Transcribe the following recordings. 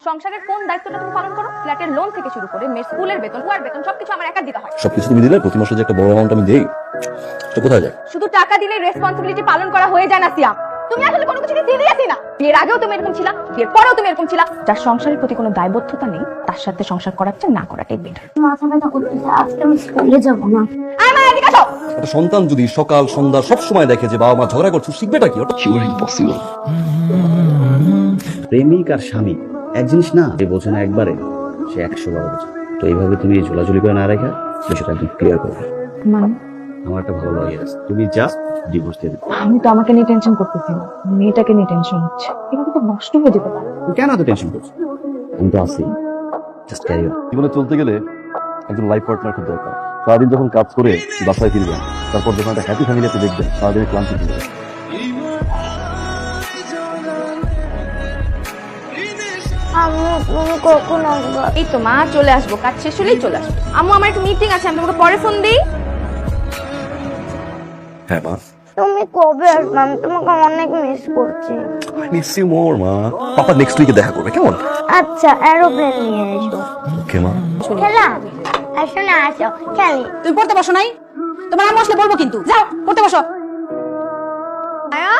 সংসারের কোন দায়িত্বটা তুমি পালন করো? ফ্ল্যাটের লোন থেকে শুরু করে মেয়ের স্কুলের বেতন, কুয়ার বেতন সবকিছু আমার একা দিতে হয়। সবকিছু তুমি দিলে, প্রতি মাসে যে একটা বড় অ্যামাউন্ট আমি দেই, এটা কোথায় যায়? শুধু টাকা দিলে রেসপন্সিবিলিটি পালন করা হয়ে যায় না সিয়াম। তুমি আসলে কোনো কিছু সিরিয়াসই না। বিয়ের আগেও তুমি এরকম ছিলা, বিয়ের পরেও তুমি এরকম ছিলা। যার সংসারের প্রতি কোনো দায়বদ্ধতা নেই তার সাথে সংসার করাচ্ছে না করাটাই বেটার। মাথা ব্যথা করতেছে, আজকে আমি স্কুলে যাব না। আয় মা, এদিকে আসো। একটা সন্তান যদি সকাল সন্ধ্যা সব সময় দেখে যে বাবা মা ঝগড়া করছে, শিখবেটা কি? ওটা ইম্পসিবল। প্রেমিক আর স্বামী এক জিনিস না, যে বোঝে না একবারে সে 100 বার বোঝে। তো এইভাবে তুমি ঝোলাঝুলি করে না রেখে বিষয়টা একদম ক্লিয়ার করবে। মানে আমার একটা ভালো লয়ার আছে, তুমি জাস্ট ডিভোর্স দিয়ে দেবে। আমি তো আমাকে নিয়ে টেনশন করতেছি না, মেয়েটাকে নিয়ে টেনশন হচ্ছে। এভাবে তো নষ্ট হয়ে যেতে পারে। তুমি কেন এত টেনশন করছো? আমি তো আছি, জাস্ট ক্যারি অন। জীবনে চলতে গেলে একজন লাইফ পার্টনার খুব দরকার। সারাদিন যখন কাজ করে বাসায় ফিরবেন, তারপর যখন একটা হ্যাপি ফ্যামিলিতে দেখবেন, সারাদিনের ক্লান্তি ফিরে যাবে। আম্মু তুমি কখন আসবে? এই তো মা চলে আসবো, কাজ শেষ হলেই চলে আসবো। আম্মু আমার একটু মিটিং আছে, আমি তোমাকে পরে ফোন দিই। হ্যাঁ মা, তুমি কবে আসবে? আমি তোমাকে অনেক মিস করছি। আই মিস ইউ মোর মা। পাপা নেক্সট উইকে দেখা করবে, কেমন? আচ্ছা, এরোপ্লেন নিয়ে এসো। ওকে মা। খেলা আসো না, আসো খেলি। তুমি পড়তে বসো নাই? তোমার আম্মু আসলে বলবো কিন্তু। যাও পড়তে বসো। আয়া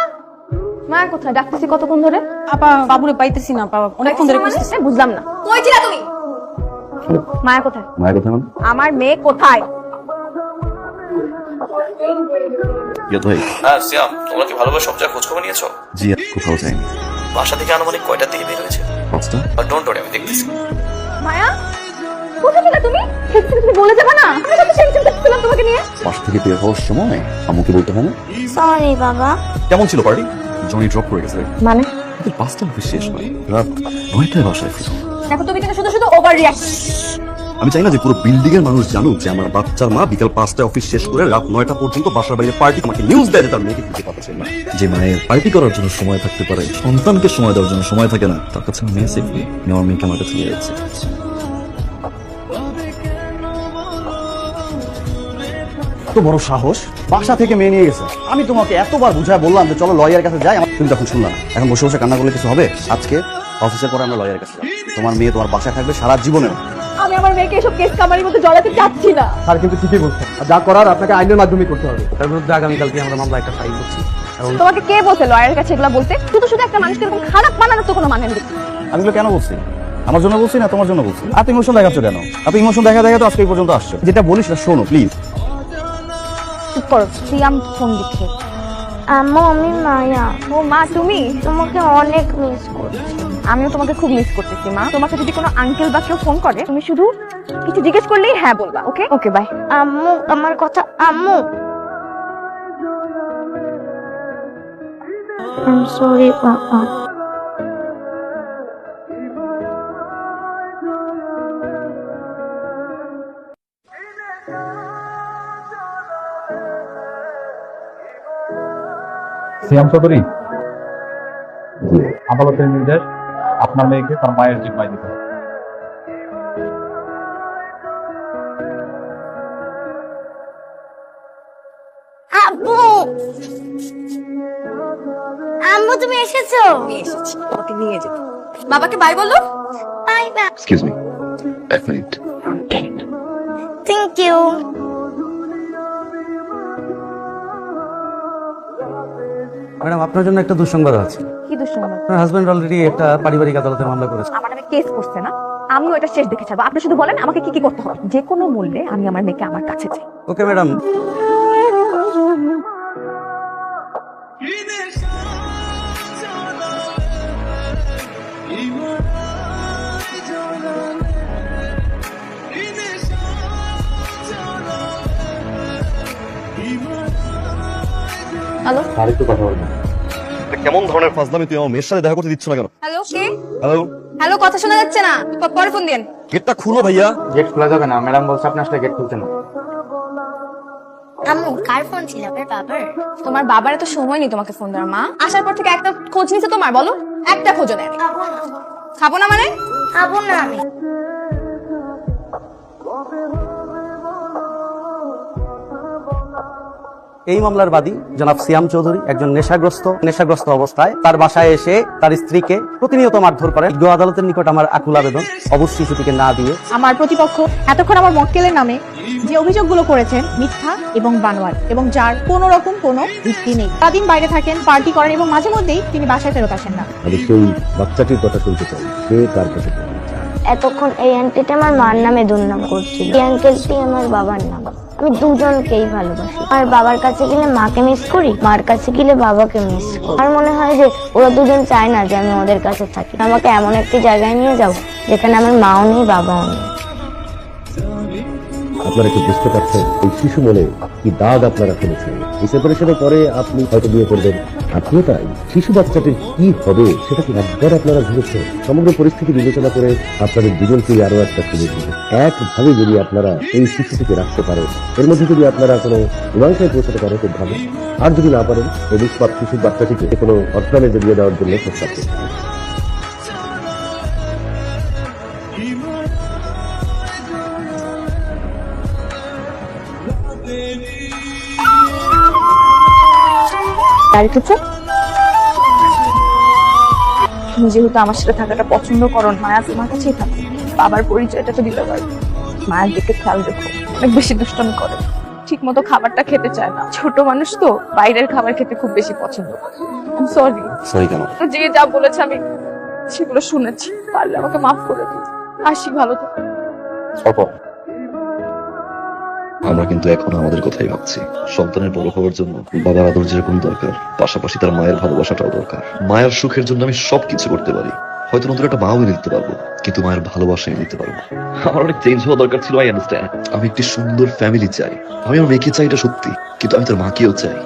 মা কোথায়? ডাকতেছি কতক্ষণ ধরে। আপা বাবুরে পাইতেছি না, আপা অনেকক্ষণ ধরে খুঁজতেছি। বুঝলাম না, কই ছিলা তুমি? মায়া কোথায়? মায়ের কথা মানে? আমার মেয়ে কোথায়? ভাই, হ্যাঁ সিয়াম, তোমরা কি ভালোভাবে সব জায়গায় খোঁজখবর নিয়েছো? জি কোথাও যায়নি। বাসা থেকে আনুমানিক কয়টার দিকে বের হয়েছে? পাঁচটা। আর ডোন্ট ওয়ারি, আমি দেখতেছি। মায়া কোথায় ছিলা তুমি? তুমি বলে যাবে না? আমি কত টেনশন করছিলাম তোমাকে নিয়ে। বাসা থেকে বের হওয়ার সময় আম্মুকে বলতে হয় না? সরি বাবা। কেমন ছিল পার্টি? জনি ড্রপ করে গেছে। মানে পাঁচটা অফিস শেষ হয়, রাত 9টায় বাসায় ফিরি। দেখো তুমি কিন্তু শুধু শুধু ওভার রিঅ্যাক্ট। আমি চাই না যে পুরো বিল্ডিং এর মানুষ জানুক যে আমার বাচ্চার মা বিকাল 5টায় অফিস শেষ করে রাত 9টা পর্যন্ত বাসার বাইরে পার্টি। আমাকে নিউজ দেয় যে তার মেয়েকে খুঁজে পাচ্ছে না। যে মায়ের পার্টি করার জন্য সময় থাকতে পারে, সন্তানকে সময় দেওয়ার জন্য সময় থাকে না, তার কাছে মেয়ে সেফলি আমার মেয়েকে আমার কাছে নিয়ে যাচ্ছে। এত বড় সাহস, বাসা থেকে মেয়ে নিয়ে গেছে। আমি তোমাকে এতবার বুঝায় বললাম যে চলো লয়ার কাছে যাই, তুমি তখন শুনলাম না। এখন বসে বসে কান্না করলে কিছু হবে? আজকে অফিসের পরে আমরা লয়ারের কাছে যাবো। তোমার মেয়ে তোমার বাসায় থাকবে সারা জীবনেও। আমি আমার মেয়েকে এসব কেস কামারির মধ্যে জড়াতে চাচ্ছি না। স্যার কিন্তু ঠিকই বলছেন, যা করার আপনাকে আইনের মাধ্যমে করতে হবে। তার বিরুদ্ধে আগামীকালকে আমরা মামলা একটা ফাইল করছি। তোমাকে কে বলছে লয়ারের কাছে এগুলো বলতে? শুধু শুধু একটা মানুষকে এরকম খারাপ বানানোর তো কোনো মানে নেই। আমি এগুলো কেন বলছি? আমার জন্য বলছি না তোমার জন্য বলছি? এত ইমোশন দেখাচ্ছ কেন? এত ইমোশন দেখা দেখা তো আজকে এই পর্যন্ত আসছো। যেটা বলিস না শোনো প্লিজ। চুপ করো, সিয়াম ফোন দিচ্ছে। আম্মু আমি মায়া, ও মা তুমি? তোমাকে অনেক মিস করছি। আমিও তোমাকে খুব মিস করতেছি মা। তোমাকে যদি কোনো আঙ্কেল বা কেউ ফোন করে, তুমি শুধু কিছু জিজ্ঞেস করলেই হ্যাঁ বলবা। ওকে ওকে বাই। আম্মু আমার কথা, আম্মু I'm sorry বাবা। সিয়াম চৌধুরী, আদালতের নির্দেশ, আপনার মেয়েকে তার মায়ের জিম্মায় দিতে হবে। আব্বু, আম্মু তুমি এসেছো? এসেছি তোমাকে নিয়ে যেতে। বাবাকে বাই বলো। Bye bye. এক্সকিউজ মি, এক মিনিট। Thank you. ম্যাডাম আপনার জন্য একটা দুঃসংবাদ আছে। কি দুঃসংবাদ? আপনার হাজবেন্ড অলরেডি একটা পারিবারিক আদালতে মামলা করেছে। আমার নামে কেস করছে না? আমিও এটা শেষ দেখে ছাড়বো। আপনি শুধু বলেন আমাকে কি কি করতে হবে। যে কোনো মূল্যে আমি আমার মেয়েকে আমার কাছে চাই। Okay madam. হ্যালো আর একটু কথা বলবেন? কেমন ধরনের ফাজলামি? তুই আমার মেয়ের সাথে দেখা করতে দিচ্ছ না কেন? হ্যালো কে? হ্যালো, হ্যালো কথা শোনা যাচ্ছে না, পরে ফোন দিন। গেটটা খুলো ভাইয়া। গেট খোলা যাবে না, ম্যাডাম বলছে আপনি আসলে গেট খুলতে না। আম্মু কার ফোন ছিল? আপনার বাবার? তোমার বাবার এত সময় নেই তোমাকে ফোন দেওয়ার মা। আসার পর থেকে একটা খোঁজ নিছে তোমার? বলো একটা খোঁজও নেই। খাবো না মানে? খাবো না আমি। এই মামলার বাদী জনাব সিয়াম চৌধুরী একজন নেশাগ্রস্ত অবস্থায় তার বাসায় এসে তার স্ত্রীকে প্রতিনিয়ত মারধর করেন। বিজ্ঞ আদালতের নিকট আমার আকুল আবেদন, অবশ্যই শিশুটিকে না দিয়ে আমার প্রতিপক্ষ এতক্ষণ আমার মক্কেলের নামে যে অভিযোগগুলো করেছেন মিথ্যা এবং বানোয়াট এবং যার কোনো রকম কোনো ভিত্তি নেই। সারাদিন বাইরে থাকেন, পার্টি করেন এবং মাঝে মধ্যেই তিনি বাসায় ফেরত আসেন না। আমি সেই বাচ্চাটির কথা শুনতে চাই, কে কার কাছে পড়ে? এতক্ষণ এই আন্টিটা আমার মার নামে দুর্নাম করছিল, এই আঙ্কেলটি আমার বাবার নাম। আমি দুজনকেই ভালোবাসি। আর বাবার কাছে গেলে মাকে মিস করি, মার কাছে গেলে বাবাকে মিস করি। আর মনে হয় যে ওরা দুজন চায় না যে আমি ওদের কাছে থাকি। আমাকে এমন একটি জায়গায় নিয়ে যাও যেখানে আমার মাও নেই, বাবাও নেই। আপনারা কি বুঝতে পারছেন এই শিশু মনে কি দাগ আপনারা ফেলেছেন? এই সেপারেশনের পরে আপনি হয়তো বিয়ে করবেন, আপনিও তাই। শিশু বাচ্চাটির কি হবে সেটা কি একবার আপনারা ভেবেছেন? সমগ্র পরিস্থিতি বিবেচনা করে আপনাদের দুজনকে আরো একটা সুযোগ দিবে। একভাবে যদি আপনারা এই শিশুটিকে রাখতে পারেন, এর মধ্যে যদি আপনারা কোনো মীমাংসায় পৌঁছাতে পারেন খুব ভালো। আর যদি না পারেন, এই নিষ্পাপ শিশু বাচ্চাটিকে কোনো অর্থনে দিয়ে দেওয়ার জন্য প্রস্তাব করতে হবে। তুমি যেহেতু আমার সাথে থাকাটা পছন্দ করো, মায়া তোমার কাছেই থাকো। বাবার পরিচয়টা তো দিতে পারবে। মায়ের দিকে খেয়াল রেখো, অনেক বেশি দুষ্টামি করে, ঠিক মতো খাবারটা খেতে চায় না। ছোট মানুষ তো বাইরের খাবার খেতে খুব বেশি পছন্দ করে। সরি সরি কেন? যে যা বলেছে আমি সেগুলো শুনেছি, পারলে আমাকে মাফ করে দিই। আসি, ভালো থেকো। আমরা কিন্তু এখনো আমাদের কথাই ভাবছি। সন্তানের বড় হওয়ার জন্য বাবার আদর যেরকম দরকার, পাশাপাশি তার মায়ের ভালোবাসাটাও দরকার। মায়ের সুখের জন্য আমি সবকিছু করতে পারি, হয়তো নতুন একটা মাও এনে দিতে পারবো, কিন্তু মায়ের ভালোবাসা এনে দিতে পারবো। আমার অনেক চেঞ্জ হওয়া দরকার ছিল, আই আন্ডারস্ট্যান্ড। আমি একটি সুন্দর ফ্যামিলি চাই, আমি আমার মেয়েকে চাই, এটা সত্যি, কিন্তু আমি তার মাকেও চাই।